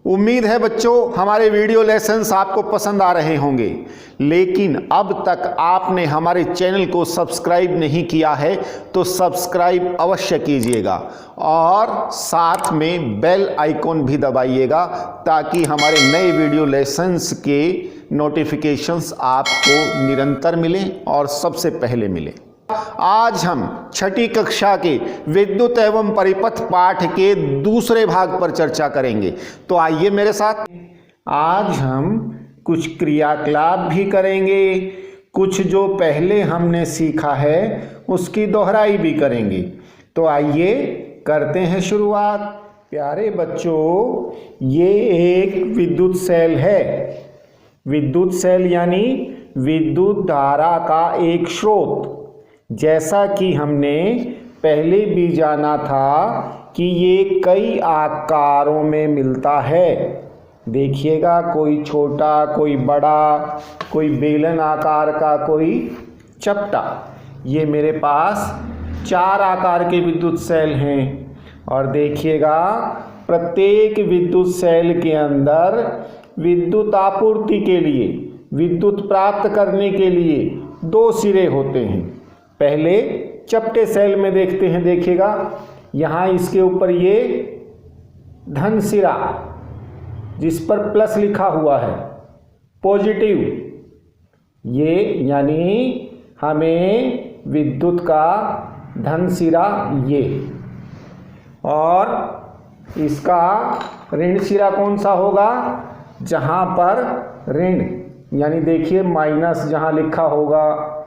उम्मीद है बच्चों हमारे वीडियो लेसन्स आपको पसंद आ रहे होंगे, लेकिन अब तक आपने हमारे चैनल को सब्सक्राइब नहीं किया है तो सब्सक्राइब अवश्य कीजिएगा और साथ में बेल आइकॉन भी दबाइएगा ताकि हमारे नए वीडियो लेसन्स के नोटिफिकेशंस आपको निरंतर मिलें और सबसे पहले मिलें। आज हम छठी कक्षा के विद्युत एवं परिपथ पाठ के दूसरे भाग पर चर्चा करेंगे। तो आइए मेरे साथ, आज हम कुछ क्रियाकलाप भी करेंगे, कुछ जो पहले हमने सीखा है उसकी दोहराई भी करेंगे। तो आइए करते हैं शुरुआत। प्यारे बच्चों, ये एक विद्युत सेल है। विद्युत सेल यानी विद्युत धारा का एक स्रोत। जैसा कि हमने पहले भी जाना था कि ये कई आकारों में मिलता है। देखिएगा, कोई छोटा, कोई बड़ा, कोई बेलन आकार का, कोई चपटा। ये मेरे पास 4 आकार के विद्युत सेल हैं और देखिएगा प्रत्येक विद्युत सेल के अंदर विद्युत आपूर्ति के लिए, विद्युत प्राप्त करने के लिए 2 सिरे होते हैं। पहले चपटे सेल में देखते हैं। देखिएगा यहाँ इसके ऊपर ये धन सिरा जिस पर प्लस लिखा हुआ है, पॉजिटिव, ये यानी हमें विद्युत का धन सिरा ये, और इसका ऋण सिरा कौन सा होगा, जहाँ पर ऋण यानी देखिए माइनस जहाँ लिखा होगा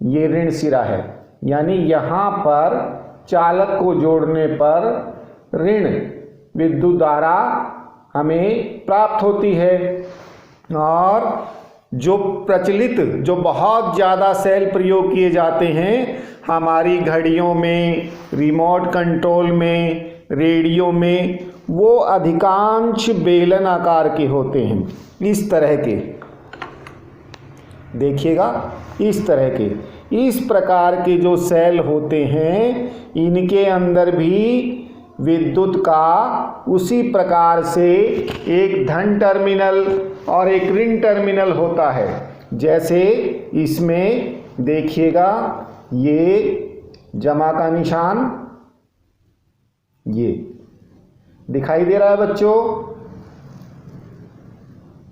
ये ऋण सिरा है, यानी यहाँ पर चालक को जोड़ने पर ऋण विद्युत धारा हमें प्राप्त होती है। और जो प्रचलित, जो बहुत ज़्यादा सेल प्रयोग किए जाते हैं हमारी घड़ियों में, रिमोट कंट्रोल में, रेडियो में, वो अधिकांश बेलन आकार के होते हैं। इस तरह के देखिएगा, इस तरह के, इस प्रकार के जो सेल होते हैं इनके अंदर भी विद्युत का उसी प्रकार से एक धन टर्मिनल और एक ऋण टर्मिनल होता है। जैसे इसमें देखिएगा ये जमा का निशान ये दिखाई दे रहा है बच्चों,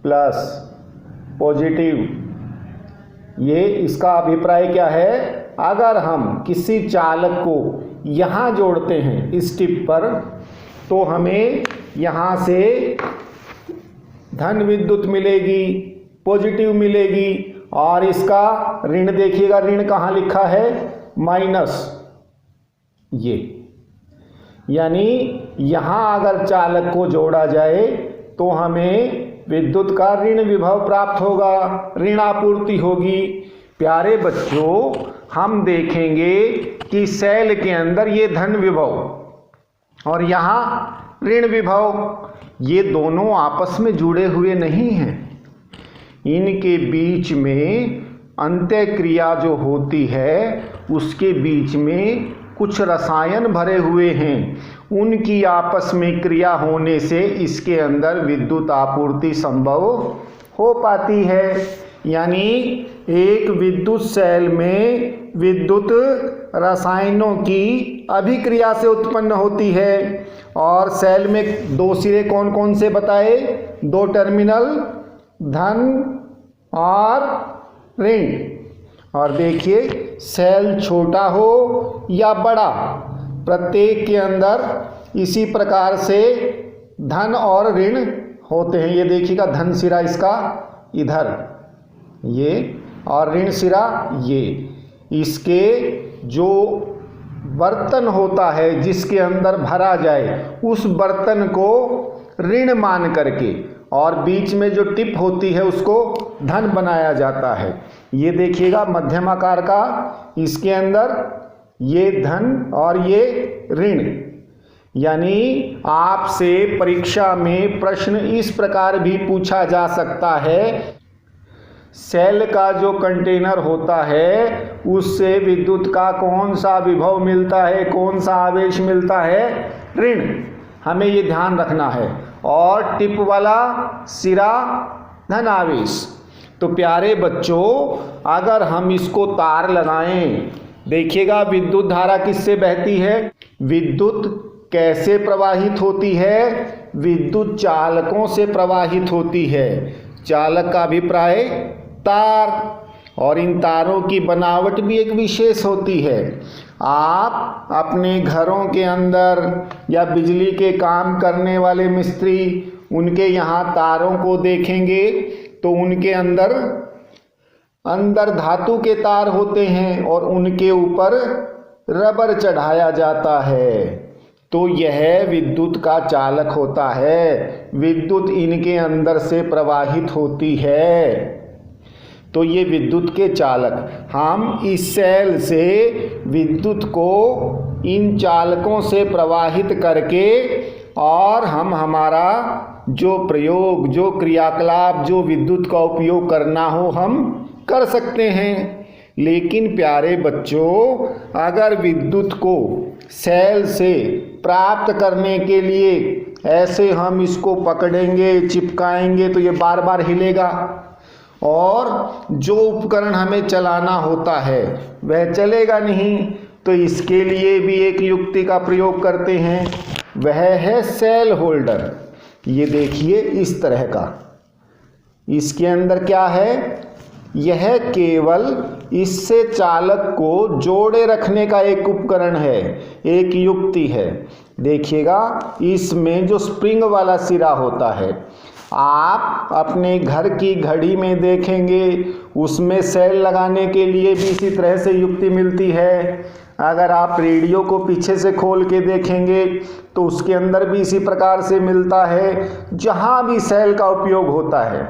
प्लस, पॉजिटिव। ये इसका अभिप्राय क्या है, अगर हम किसी चालक को यहाँ जोड़ते हैं इस टिप पर तो हमें यहाँ से धन विद्युत मिलेगी, पॉजिटिव मिलेगी, और इसका ऋण देखिएगा, ऋण कहाँ लिखा है, माइनस, ये यानी यहाँ अगर चालक को जोड़ा जाए तो हमें विद्युत का ऋण विभव प्राप्त होगा, ऋण आपूर्ति होगी। प्यारे बच्चों, हम देखेंगे कि सेल के अंदर ये धन विभव और यहाँ ऋण विभव, ये दोनों आपस में जुड़े हुए नहीं हैं। इनके बीच में अंतःक्रिया जो होती है उसके बीच में कुछ रसायन भरे हुए हैं, उनकी आपस में क्रिया होने से इसके अंदर विद्युत आपूर्ति संभव हो पाती है। यानी एक विद्युत सेल में विद्युत रसायनों की अभिक्रिया से उत्पन्न होती है। और सेल में 2 सिरे कौन कौन से बताए, 2 टर्मिनल, धन और ऋण। और देखिए सेल छोटा हो या बड़ा, प्रत्येक के अंदर इसी प्रकार से धन और ऋण होते हैं। ये देखिएगा धन सिरा इसका इधर ये, और ऋण सिरा ये। इसके जो बर्तन होता है जिसके अंदर भरा जाए उस बर्तन को ऋण मान करके, और बीच में जो टिप होती है उसको धन बनाया जाता है। ये देखिएगा मध्यम आकार का, इसके अंदर ये धन और ये ऋण। यानी आपसे परीक्षा में प्रश्न इस प्रकार भी पूछा जा सकता है, सेल का जो कंटेनर होता है उससे विद्युत का कौन सा विभव मिलता है, कौन सा आवेश मिलता है, ऋण। हमें ये ध्यान रखना है। और टिप वाला सिरा धन आवेश। तो प्यारे बच्चों, अगर हम इसको तार लगाएं, देखिएगा विद्युत धारा किससे बहती है, विद्युत कैसे प्रवाहित होती है, विद्युत चालकों से प्रवाहित होती है। चालक का अभिप्राय तार, और इन तारों की बनावट भी एक विशेष होती है। आप अपने घरों के अंदर या बिजली के काम करने वाले मिस्त्री, उनके यहाँ तारों को देखेंगे तो उनके अंदर धातु के तार होते हैं और उनके ऊपर रबर चढ़ाया जाता है। तो यह विद्युत का चालक होता है, विद्युत इनके अंदर से प्रवाहित होती है। तो ये विद्युत के चालक, हम इस सेल से विद्युत को इन चालकों से प्रवाहित करके और हम हमारा जो प्रयोग, जो क्रियाकलाप, जो विद्युत का उपयोग करना हो हम कर सकते हैं। लेकिन प्यारे बच्चों, अगर विद्युत को सेल से प्राप्त करने के लिए ऐसे हम इसको पकड़ेंगे, चिपकाएंगे तो ये बार बार हिलेगा, और जो उपकरण हमें चलाना होता है वह चलेगा नहीं। तो इसके लिए भी एक युक्ति का प्रयोग करते हैं, वह है सेल होल्डर। ये देखिए इस तरह का, इसके अंदर क्या है, यह केवल इससे चालक को जोड़े रखने का एक उपकरण है, एक युक्ति है। देखिएगा इसमें जो स्प्रिंग वाला सिरा होता है, आप अपने घर की घड़ी में देखेंगे उसमें सेल लगाने के लिए भी इसी तरह से युक्ति मिलती है। अगर आप रेडियो को पीछे से खोल के देखेंगे तो उसके अंदर भी इसी प्रकार से मिलता है। जहाँ भी सेल का उपयोग होता है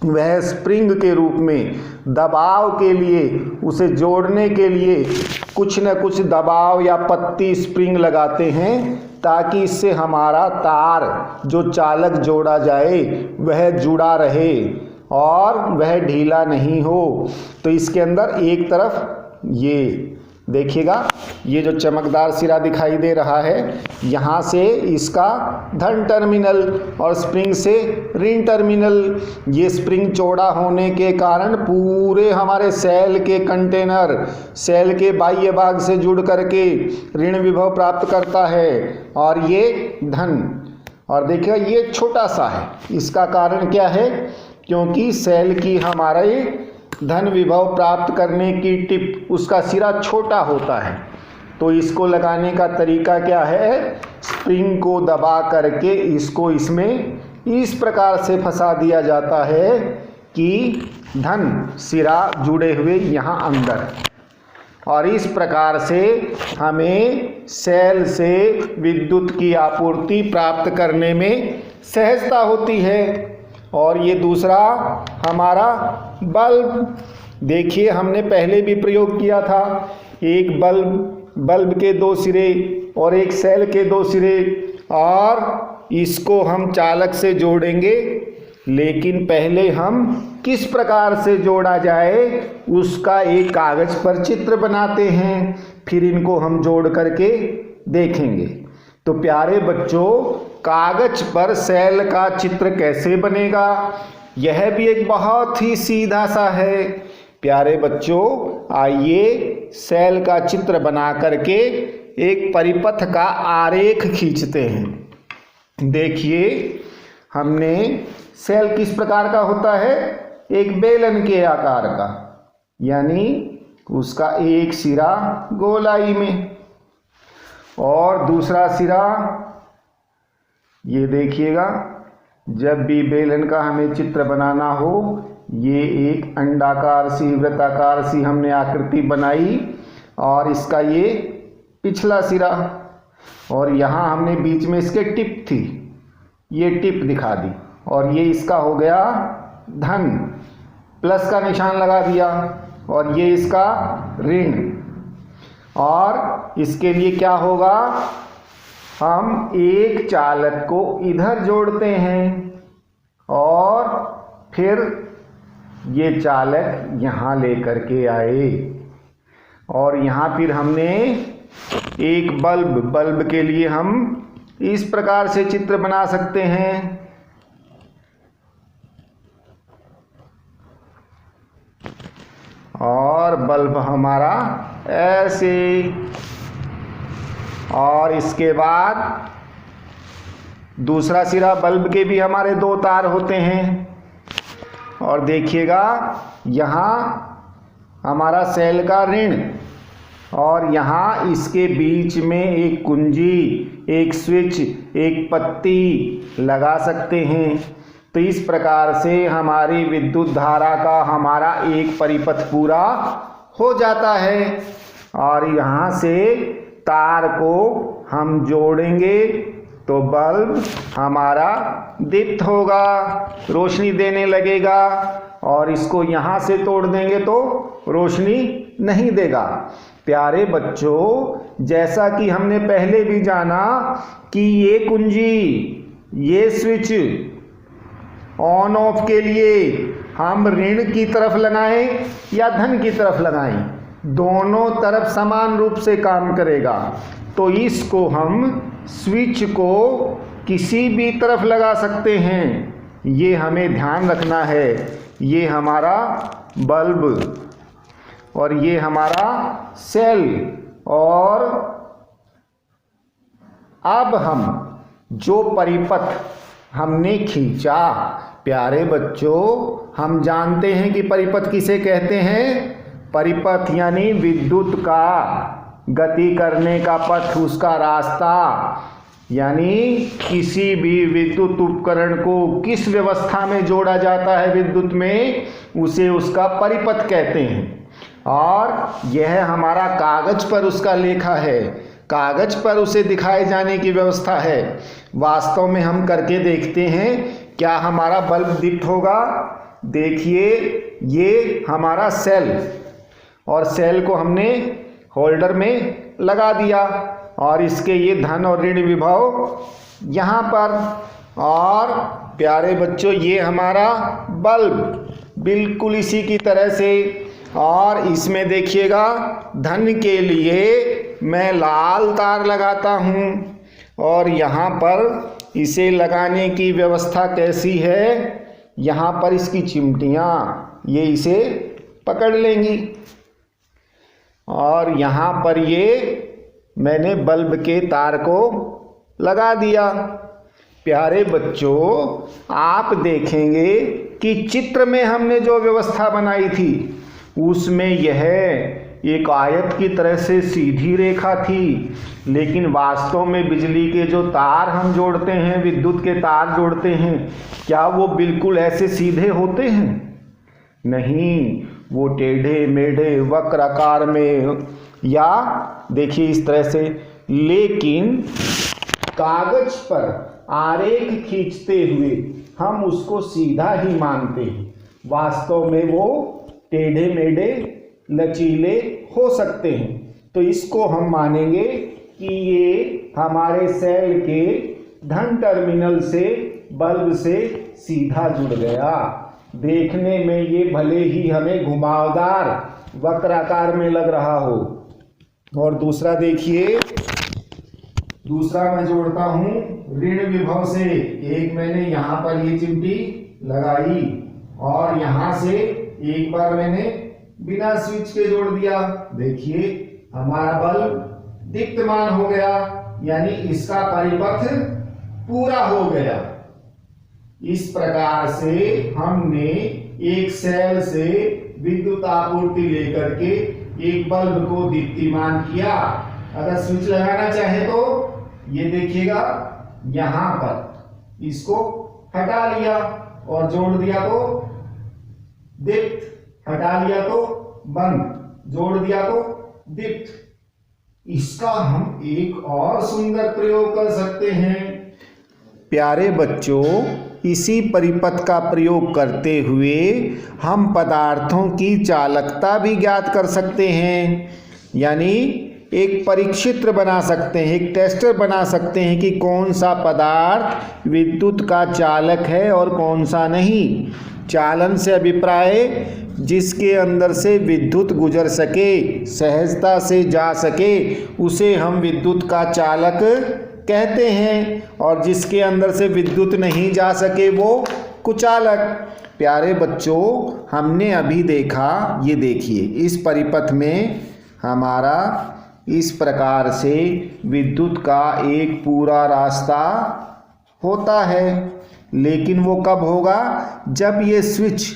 वह स्प्रिंग के रूप में दबाव के लिए, उसे जोड़ने के लिए कुछ न कुछ दबाव या पत्ती स्प्रिंग लगाते हैं, ताकि इससे हमारा तार जो चालक जोड़ा जाए वह जुड़ा रहे और वह ढीला नहीं हो। तो इसके अंदर एक तरफ ये देखिएगा, ये जो चमकदार सिरा दिखाई दे रहा है, यहाँ से इसका धन टर्मिनल और स्प्रिंग से ऋण टर्मिनल। ये स्प्रिंग चौड़ा होने के कारण पूरे हमारे सेल के कंटेनर, सेल के बाह्य भाग से जुड़ करके ऋण विभव प्राप्त करता है, और ये धन। और देखिए ये छोटा सा है, इसका कारण क्या है, क्योंकि सेल की हमारे धन विभव प्राप्त करने की टिप, उसका सिरा छोटा होता है। तो इसको लगाने का तरीका क्या है, स्प्रिंग को दबा करके इसको इसमें इस प्रकार से फंसा दिया जाता है कि धन सिरा जुड़े हुए यहाँ अंदर, और इस प्रकार से हमें सेल से विद्युत की आपूर्ति प्राप्त करने में सहजता होती है। और ये दूसरा हमारा बल्ब, देखिए हमने पहले भी प्रयोग किया था, एक बल्ब के दो सिरे और एक सेल के दो सिरे, और इसको हम चालक से जोड़ेंगे। लेकिन पहले हम किस प्रकार से जोड़ा जाए उसका एक कागज पर चित्र बनाते हैं, फिर इनको हम जोड़ करके देखेंगे। तो प्यारे बच्चों, कागज पर सेल का चित्र कैसे बनेगा, यह भी एक बहुत ही सीधा सा है। प्यारे बच्चों, आइए सेल का चित्र बना करके एक परिपथ का आरेख खींचते हैं। देखिए हमने सेल किस प्रकार का होता है, एक बेलन के आकार का, यानी उसका एक सिरा गोलाई में और दूसरा सिरा, ये देखिएगा जब भी बेलन का हमें चित्र बनाना हो, ये एक अंडाकार सी, वृत्ताकार सी हमने आकृति बनाई, और इसका ये पिछला सिरा, और यहाँ हमने बीच में इसके टिप थी, ये टिप दिखा दी, और ये इसका हो गया धन, प्लस का निशान लगा दिया, और ये इसका ऋण। और इसके लिए क्या होगा, हम एक चालक को इधर जोड़ते हैं और फिर ये चालक यहाँ लेकर के आए, और यहाँ फिर हमने एक बल्ब के लिए हम इस प्रकार से चित्र बना सकते हैं। और बल्ब हमारा ऐसे, और इसके बाद दूसरा सिरा बल्ब के भी हमारे 2 तार होते हैं। और देखिएगा यहाँ हमारा सेल का ऋण, और यहाँ इसके बीच में एक कुंजी, एक स्विच, एक पत्ती लगा सकते हैं। तो इस प्रकार से हमारी विद्युत धारा का हमारा एक परिपथ पूरा हो जाता है। और यहाँ से तार को हम जोड़ेंगे तो बल्ब हमारा दीप्त होगा, रोशनी देने लगेगा। और इसको यहाँ से तोड़ देंगे तो रोशनी नहीं देगा। प्यारे बच्चों, जैसा कि हमने पहले भी जाना कि ये कुंजी, ये स्विच ऑन ऑफ के लिए हम ऋण की तरफ लगाएं या धन की तरफ लगाएं, दोनों तरफ समान रूप से काम करेगा। तो इसको हम स्विच को किसी भी तरफ लगा सकते हैं, ये हमें ध्यान रखना है। ये हमारा बल्ब और ये हमारा सेल। और अब हम जो परिपथ हमने खींचा, प्यारे बच्चों, हम जानते हैं कि परिपथ किसे कहते हैं। परिपथ यानी विद्युत का गति करने का पथ, उसका रास्ता। यानी किसी भी विद्युत उपकरण को किस व्यवस्था में जोड़ा जाता है विद्युत में, उसे उसका परिपथ कहते हैं। और यह हमारा कागज पर उसका लेखा है, कागज पर उसे दिखाए जाने की व्यवस्था है। वास्तव में हम करके देखते हैं, क्या हमारा बल्ब दीप्त होगा। देखिए, ये हमारा सेल, और सेल को हमने होल्डर में लगा दिया, और इसके ये धन और ऋण विभव यहाँ पर। और प्यारे बच्चों, ये हमारा बल्ब बिल्कुल इसी की तरह से। और इसमें देखिएगा, धन के लिए मैं लाल तार लगाता हूँ, और यहाँ पर इसे लगाने की व्यवस्था कैसी है, यहाँ पर इसकी चिमटियाँ ये इसे पकड़ लेंगी। और यहाँ पर ये मैंने बल्ब के तार को लगा दिया। प्यारे बच्चों, आप देखेंगे कि चित्र में हमने जो व्यवस्था बनाई थी उसमें यह एक आयत की तरह से सीधी रेखा थी, लेकिन वास्तव में बिजली के जो तार हम जोड़ते हैं, विद्युत के तार जोड़ते हैं, क्या वो बिल्कुल ऐसे सीधे होते हैं? नहीं, वो टेढ़े मेढ़े वक्र आकार में, या देखिए इस तरह से। लेकिन कागज पर आरेख खींचते हुए हम उसको सीधा ही मानते हैं। वास्तव में वो टेढ़े मेढ़े लचीले हो सकते हैं। तो इसको हम मानेंगे कि ये हमारे सेल के धन टर्मिनल से बल्ब से सीधा जुड़ गया। देखने में ये भले ही हमें घुमावदार वक्र आकार में लग रहा हो। और दूसरा देखिए, दूसरा मैं जोड़ता हूं ऋण विभव से। एक मैंने यहाँ पर ये चिमटी लगाई, और यहाँ से एक बार मैंने बिना स्विच के जोड़ दिया। देखिए, हमारा बल्ब दीप्तमान हो गया, यानी इसका परिपथ पूरा हो गया। इस प्रकार से हमने एक सेल से विद्युत आपूर्ति लेकर के एक बल्ब को दीप्तिमान किया। अगर स्विच लगाना चाहे तो ये देखिएगा, यहां पर इसको हटा लिया और जोड़ दिया तो दीप्त, हटा लिया तो बंद, जोड़ दिया तो दीप्त। इसका हम एक और सुंदर प्रयोग कर सकते हैं। प्यारे बच्चों, इसी परिपथ का प्रयोग करते हुए हम पदार्थों की चालकता भी ज्ञात कर सकते हैं। यानी एक परीक्षित्र बना सकते हैं, एक टेस्टर बना सकते हैं कि कौन सा पदार्थ विद्युत का चालक है और कौन सा नहीं। चालन से अभिप्राय जिसके अंदर से विद्युत गुजर सके, सहजता से जा सके, उसे हम विद्युत का चालक कहते हैं, और जिसके अंदर से विद्युत नहीं जा सके वो कुचालक। प्यारे बच्चों, हमने अभी देखा, ये देखिए इस परिपथ में हमारा इस प्रकार से विद्युत का एक पूरा रास्ता होता है, लेकिन वो कब होगा? जब ये स्विच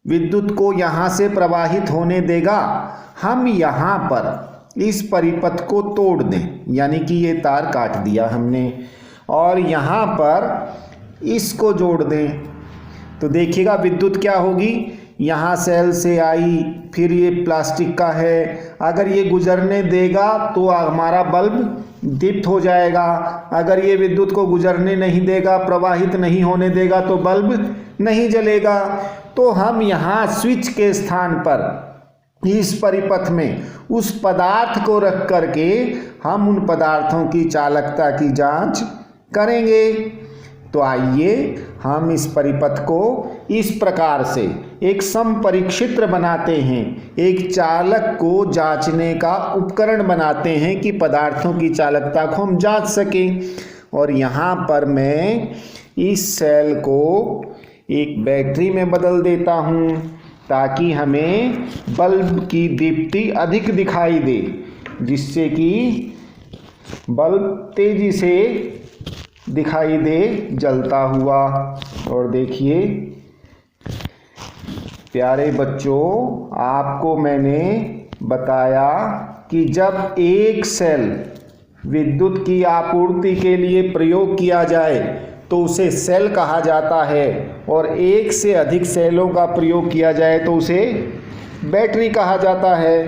विद्युत को यहाँ से प्रवाहित होने देगा। हम यहाँ पर इस परिपथ को तोड़ दें, यानी कि ये तार काट दिया हमने, और यहाँ पर इसको जोड़ दें, तो देखिएगा विद्युत क्या होगी। यहाँ सेल से आई, फिर ये प्लास्टिक का है, अगर ये गुजरने देगा तो हमारा बल्ब दीप्त हो जाएगा। अगर ये विद्युत को गुजरने नहीं देगा, प्रवाहित नहीं होने देगा, तो बल्ब नहीं जलेगा। तो हम यहाँ स्विच के स्थान पर इस परिपथ में उस पदार्थ को रख करके हम उन पदार्थों की चालकता की जांच करेंगे। तो आइए हम इस परिपथ को इस प्रकार से एक समपरिक्षित्र बनाते हैं, एक चालक को जांचने का उपकरण बनाते हैं कि पदार्थों की चालकता को हम जांच सकें। और यहाँ पर मैं इस सेल को एक बैटरी में बदल देता हूँ, ताकि हमें बल्ब की दीप्ति अधिक दिखाई दे, जिससे कि बल्ब तेजी से दिखाई दे जलता हुआ। और देखिए प्यारे बच्चों, आपको मैंने बताया कि जब एक सेल विद्युत की आपूर्ति के लिए प्रयोग किया जाए तो उसे सेल कहा जाता है, और एक से अधिक सेलों का प्रयोग किया जाए तो उसे बैटरी कहा जाता है।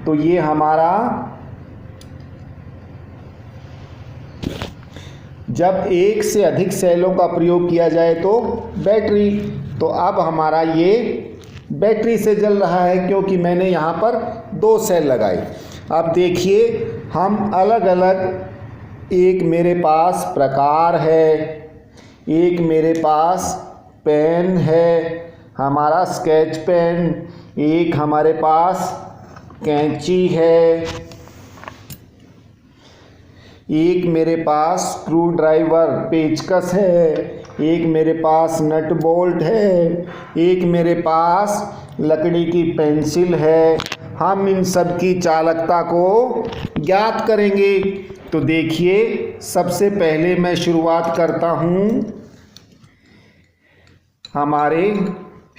तो ये हमारा जब एक से अधिक सेलों का प्रयोग किया जाए तो बैटरी, तो अब हमारा ये बैटरी से जल रहा है, क्योंकि मैंने यहाँ पर 2 सेल लगाए। अब देखिए हम अलग अलग, एक मेरे पास प्रकार है, एक मेरे पास पेन है, हमारा स्केच पेन, एक हमारे पास कैंची है, एक मेरे पास स्क्रू ड्राइवर पेचकस है, एक मेरे पास नट बोल्ट है, एक मेरे पास लकड़ी की पेंसिल है। हम इन सब की चालकता को ज्ञात करेंगे। तो देखिए सबसे पहले मैं शुरुआत करता हूँ हमारे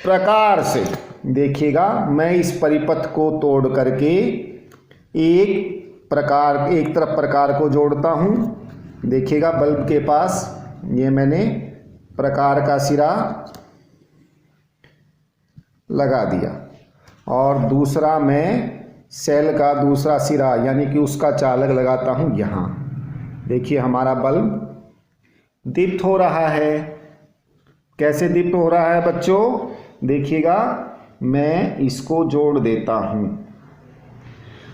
प्रकार से। देखिएगा मैं इस परिपथ को तोड़ करके एक तरफ प्रकार को जोड़ता हूँ। देखिएगा बल्ब के पास ये मैंने प्रकार का सिरा लगा दिया, और दूसरा मैं सेल का दूसरा सिरा यानी कि उसका चालक लगाता हूँ यहाँ। देखिए हमारा बल्ब दीप्त हो रहा है। कैसे दीप्त हो रहा है बच्चों? देखिएगा मैं इसको जोड़ देता हूँ।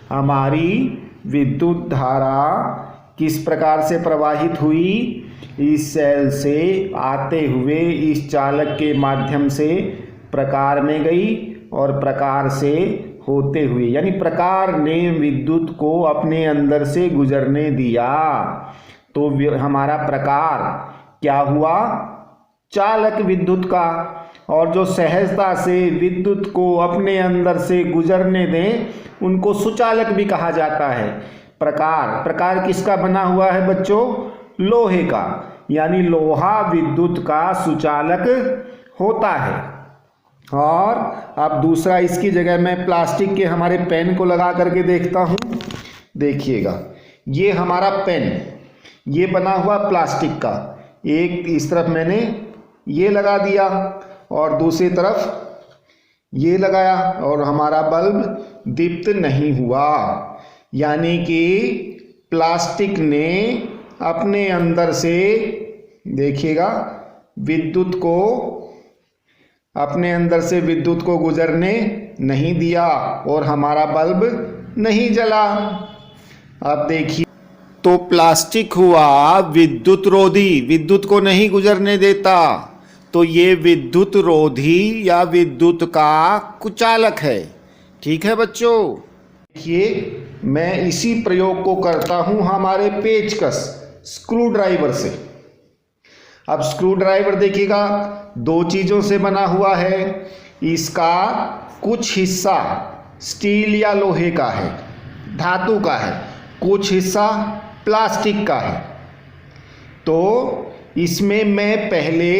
हमारी विद्युत धारा किस प्रकार से प्रवाहित हुई? इस सेल से आते हुए इस चालक के माध्यम से प्रकार में गई, और प्रकार से होते हुए, यानी प्रकार ने विद्युत को अपने अंदर से गुजरने दिया, तो हमारा प्रकार क्या हुआ? चालक विद्युत का। और जो सहजता से विद्युत को अपने अंदर से गुजरने दें उनको सुचालक भी कहा जाता है। प्रकार किसका बना हुआ है बच्चों? लोहे का, यानी लोहा विद्युत का सुचालक होता है। और अब दूसरा, इसकी जगह मैं प्लास्टिक के हमारे पेन को लगा करके देखता हूँ। देखिएगा ये हमारा पेन, ये बना हुआ प्लास्टिक का, एक इस तरफ मैंने ये लगा दिया और दूसरी तरफ ये लगाया, और हमारा बल्ब दीप्त नहीं हुआ। यानी कि प्लास्टिक ने अपने अंदर से, देखिएगा, विद्युत को अपने अंदर से विद्युत को गुजरने नहीं दिया और हमारा बल्ब नहीं जला। अब देखिए, तो प्लास्टिक हुआ विद्युत रोधी, विद्युत को नहीं गुजरने देता, तो ये विद्युत रोधी या विद्युत का कुचालक है। ठीक है बच्चों। देखिए मैं इसी प्रयोग को करता हूं हमारे पेचकस स्क्रू ड्राइवर से। अब स्क्रू ड्राइवर देखिएगा दो चीज़ों से बना हुआ है। इसका कुछ हिस्सा स्टील या लोहे का है, धातु का है, कुछ हिस्सा प्लास्टिक का है। तो इसमें मैं पहले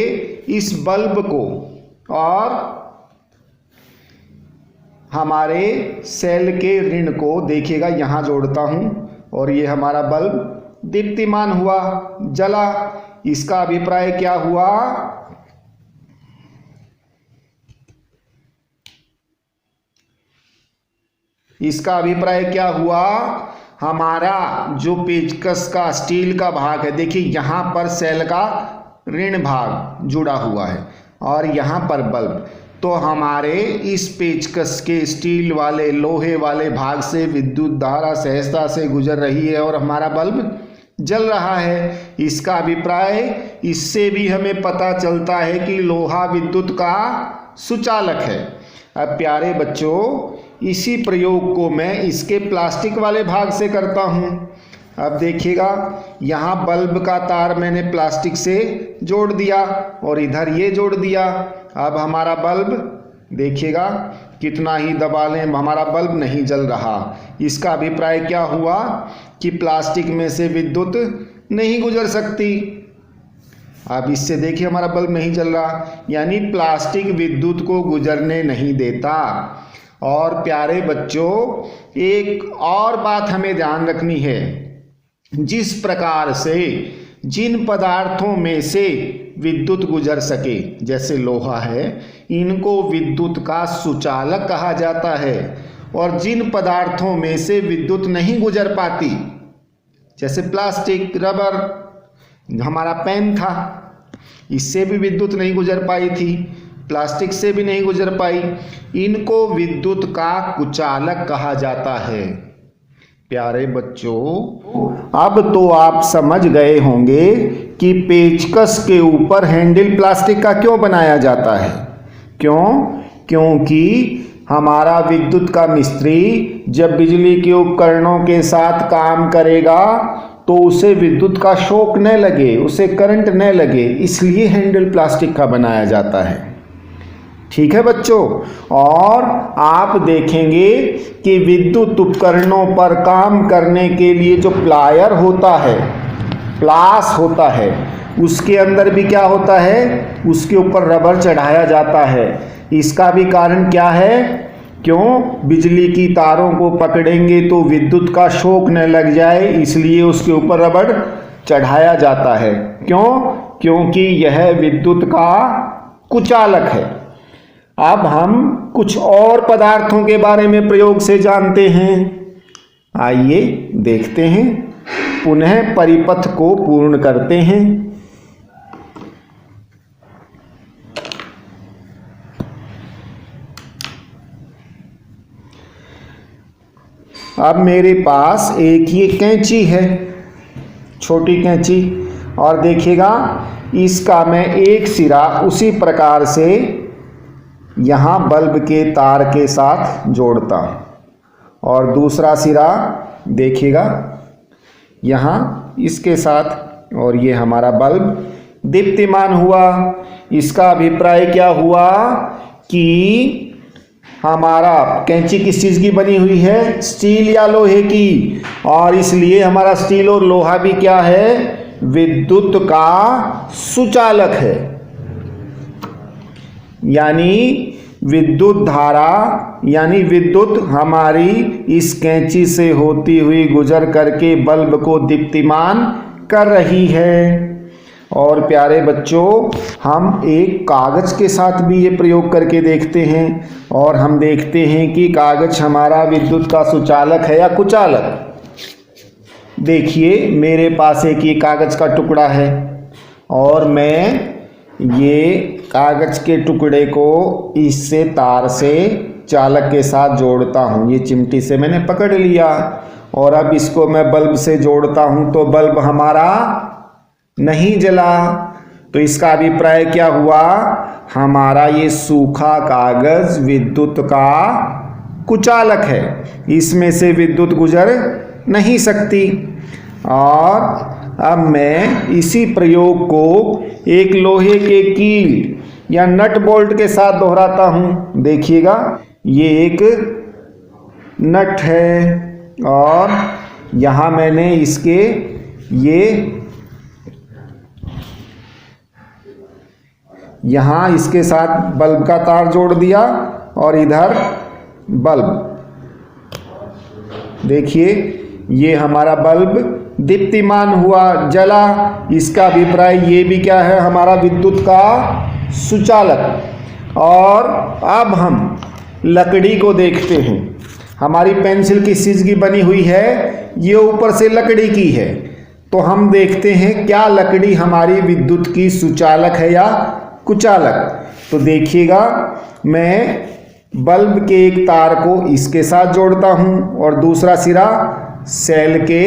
इस बल्ब को और हमारे सेल के ऋण को देखिएगा यहाँ जोड़ता हूँ और ये हमारा बल्ब दीप्तिमान हुआ, जला। इसका अभिप्राय क्या हुआ? इसका अभिप्राय क्या हुआ? हमारा जो पेचकस का स्टील का भाग है, देखिए यहाँ पर सेल का ऋण भाग जुड़ा हुआ है और यहाँ पर बल्ब। तो हमारे इस पेचकस के स्टील वाले लोहे वाले भाग से विद्युत धारा सहजता से गुजर रही है और हमारा बल्ब जल रहा है। इसका अभिप्राय इससे भी हमें पता चलता है कि लोहा विद्युत का सुचालक है। अब प्यारे बच्चों, इसी प्रयोग को मैं इसके प्लास्टिक वाले भाग से करता हूँ। अब देखिएगा यहाँ बल्ब का तार मैंने प्लास्टिक से जोड़ दिया और इधर ये जोड़ दिया। अब हमारा बल्ब देखिएगा कितना ही दबा लें हमारा बल्ब नहीं जल रहा। इसका अभिप्राय क्या हुआ कि प्लास्टिक में से विद्युत नहीं गुजर सकती। अब इससे देखिए हमारा बल्ब नहीं जल रहा, यानी प्लास्टिक विद्युत को गुजरने नहीं देता। और प्यारे बच्चों, एक और बात हमें ध्यान रखनी है, जिस प्रकार से जिन पदार्थों में से विद्युत गुजर सके, जैसे लोहा है, इनको विद्युत का सुचालक कहा जाता है। और जिन पदार्थों में से विद्युत नहीं गुजर पाती, जैसे प्लास्टिक, रबर, हमारा पेन था, इससे भी विद्युत नहीं गुजर पाई थी, प्लास्टिक से भी नहीं गुजर पाई, इनको विद्युत का कुचालक कहा जाता है। प्यारे बच्चों, अब तो आप समझ गए होंगे कि पेचकस के ऊपर हैंडल प्लास्टिक का क्यों बनाया जाता है। क्यों? क्योंकि हमारा विद्युत का मिस्त्री जब बिजली के उपकरणों के साथ काम करेगा तो उसे विद्युत का शॉक न लगे, उसे करंट न लगे, इसलिए हैंडल प्लास्टिक का बनाया जाता है। ठीक है बच्चों। और आप देखेंगे कि विद्युत उपकरणों पर काम करने के लिए जो प्लायर होता है, प्लास होता है, उसके अंदर भी क्या होता है? उसके ऊपर रबर चढ़ाया जाता है। इसका भी कारण क्या है? क्यों? बिजली की तारों को पकड़ेंगे तो विद्युत का शॉक न लग जाए, इसलिए उसके ऊपर रबर चढ़ाया जाता है। क्यों? क्योंकि यह विद्युत का कुचालक है। अब हम कुछ और पदार्थों के बारे में प्रयोग से जानते हैं। आइए देखते हैं, पुनः परिपथ को पूर्ण करते हैं। अब मेरे पास एक ये कैंची है, छोटी कैंची, और देखिएगा इसका मैं एक सिरा उसी प्रकार से यहाँ बल्ब के तार के साथ जोड़ता हूँ और दूसरा सिरा देखिएगा यहाँ इसके साथ, और ये हमारा बल्ब दीप्तिमान हुआ। इसका अभिप्राय क्या हुआ कि हमारा कैंची किस चीज़ की बनी हुई है? स्टील या लोहे की, और इसलिए हमारा स्टील और लोहा भी क्या है? विद्युत का सुचालक है। यानी विद्युत धारा, यानी विद्युत हमारी इस कैंची से होती हुई गुजर करके बल्ब को दीप्तिमान कर रही है। और प्यारे बच्चों, हम एक कागज के साथ भी ये प्रयोग करके देखते हैं और हम देखते हैं कि कागज हमारा विद्युत का सुचालक है या कुचालक। देखिए मेरे पास एक ये कागज का टुकड़ा है और मैं ये कागज के टुकड़े को इससे तार से चालक के साथ जोड़ता हूँ। ये चिमटी से मैंने पकड़ लिया और अब इसको मैं बल्ब से जोड़ता हूँ तो बल्ब हमारा नहीं जला। तो इसका अभिप्राय क्या हुआ? हमारा ये सूखा कागज विद्युत का कुचालक है, इसमें से विद्युत गुजर नहीं सकती। और अब मैं इसी प्रयोग को एक लोहे के कील या नट बोल्ट के साथ दोहराता हूं। देखिएगा, ये एक नट है और यहां मैंने इसके इसके साथ बल्ब का तार जोड़ दिया और इधर बल्ब। देखिए, ये हमारा बल्ब दीप्तिमान हुआ, जला। इसका अभिप्राय ये भी क्या है, हमारा विद्युत का सुचालक। और अब हम लकड़ी को देखते हैं। हमारी पेंसिल किस चीज़ की बनी हुई है, ये ऊपर से लकड़ी की है। तो हम देखते हैं क्या लकड़ी हमारी विद्युत की सुचालक है या कुचालक। तो देखिएगा, मैं बल्ब के एक तार को इसके साथ जोड़ता हूं और दूसरा सिरा सेल के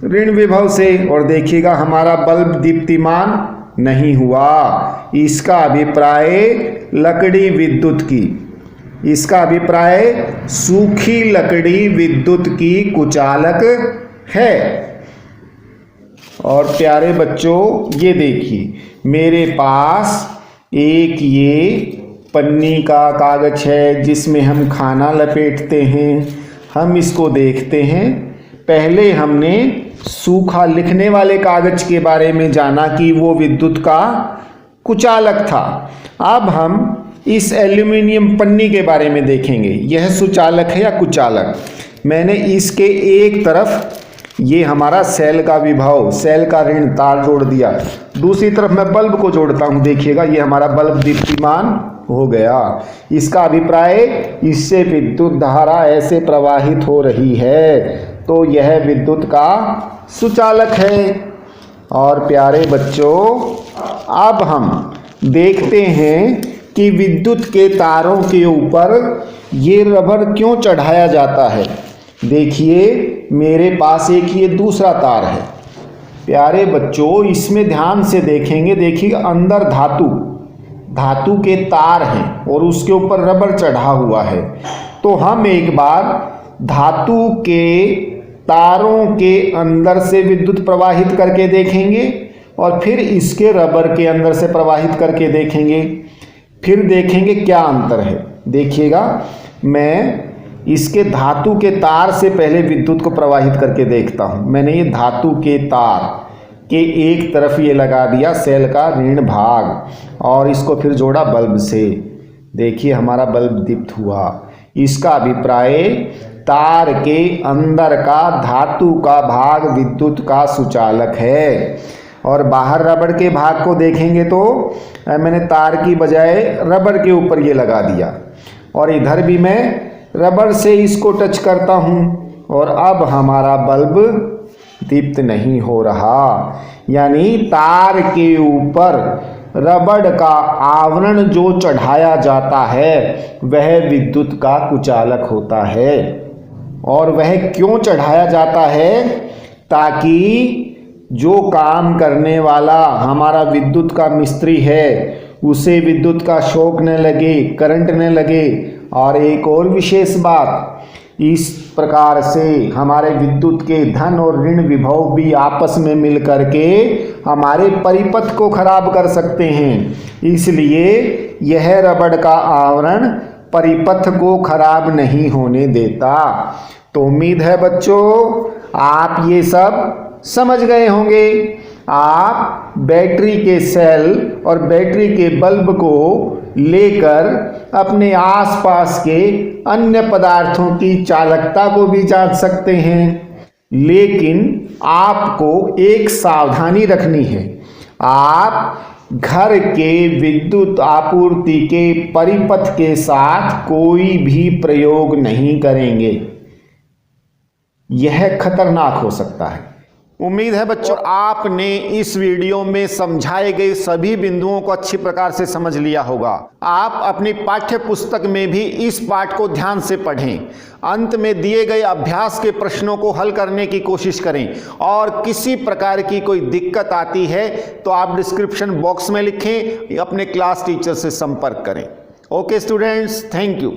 ऋण विभव से, और देखिएगा हमारा बल्ब दीप्तिमान नहीं हुआ। इसका अभिप्राय लकड़ी विद्युत की, इसका अभिप्राय सूखी लकड़ी विद्युत की कुचालक है। और प्यारे बच्चों, ये देखिए, मेरे पास एक ये पन्नी का कागज है जिसमें हम खाना लपेटते हैं। हम इसको देखते हैं। पहले हमने सूखा लिखने वाले कागज के बारे में जाना कि वो विद्युत का कुचालक था। अब हम इस एल्यूमिनियम पन्नी के बारे में देखेंगे, यह सुचालक है या कुचालक। मैंने इसके एक तरफ ये हमारा सेल का विभव, सेल का ऋण तार जोड़ दिया, दूसरी तरफ मैं बल्ब को जोड़ता हूं। देखिएगा, ये हमारा बल्ब दीप्तिमान हो गया। इसका अभिप्राय इससे विद्युत धारा ऐसे प्रवाहित हो रही है, तो यह विद्युत का सुचालक है। और प्यारे बच्चों, अब हम देखते हैं कि विद्युत के तारों के ऊपर ये रबर क्यों चढ़ाया जाता है। देखिए, मेरे पास एक ये दूसरा तार है। प्यारे बच्चों, इसमें ध्यान से देखेंगे, देखिए अंदर धातु के तार हैं और उसके ऊपर रबर चढ़ा हुआ है। तो हम एक बार धातु के तारों के अंदर से विद्युत प्रवाहित करके देखेंगे और फिर इसके रबर के अंदर से प्रवाहित करके देखेंगे, फिर देखेंगे क्या अंतर है। देखिएगा, मैं इसके धातु के तार से पहले विद्युत को प्रवाहित करके देखता हूं। मैंने ये धातु के तार के एक तरफ ये लगा दिया सेल का ऋण भाग और इसको फिर जोड़ा बल्ब से। देखिए, हमारा बल्ब दीप्त हुआ। इसका अभिप्राय तार के अंदर का धातु का भाग विद्युत का सुचालक है। और बाहर रबड़ के भाग को देखेंगे तो मैंने तार की बजाय रबड़ के ऊपर ये लगा दिया और इधर भी मैं रबड़ से इसको टच करता हूँ और अब हमारा बल्ब दीप्त नहीं हो रहा। यानी तार के ऊपर रबड़ का आवरण जो चढ़ाया जाता है वह विद्युत का कुचालक होता है। और वह क्यों चढ़ाया जाता है? ताकि जो काम करने वाला हमारा विद्युत का मिस्त्री है उसे विद्युत का शॉक न लगे, करंट न लगे। और एक और विशेष बात, इस प्रकार से हमारे विद्युत के धन और ऋण विभव भी आपस में मिल करके हमारे परिपथ को खराब कर सकते हैं। इसलिए यह रबड़ का आवरण परिपथ को खराब नहीं होने देता। तो उम्मीद है बच्चों आप ये सब समझ गए होंगे। आप बैटरी के सेल और बैटरी के बल्ब को लेकर अपने आसपास के अन्य पदार्थों की चालकता को भी जांच सकते हैं, लेकिन आपको एक सावधानी रखनी है। आप घर के विद्युत आपूर्ति के परिपथ के साथ कोई भी प्रयोग नहीं करेंगे, यह खतरनाक हो सकता है। उम्मीद है बच्चों आपने इस वीडियो में समझाए गए सभी बिंदुओं को अच्छी प्रकार से समझ लिया होगा। आप अपनी पाठ्य पुस्तक में भी इस पाठ को ध्यान से पढ़ें, अंत में दिए गए अभ्यास के प्रश्नों को हल करने की कोशिश करें। और किसी प्रकार की कोई दिक्कत आती है तो आप डिस्क्रिप्शन बॉक्स में लिखें, अपने क्लास टीचर से संपर्क करें। Okay students, thank you.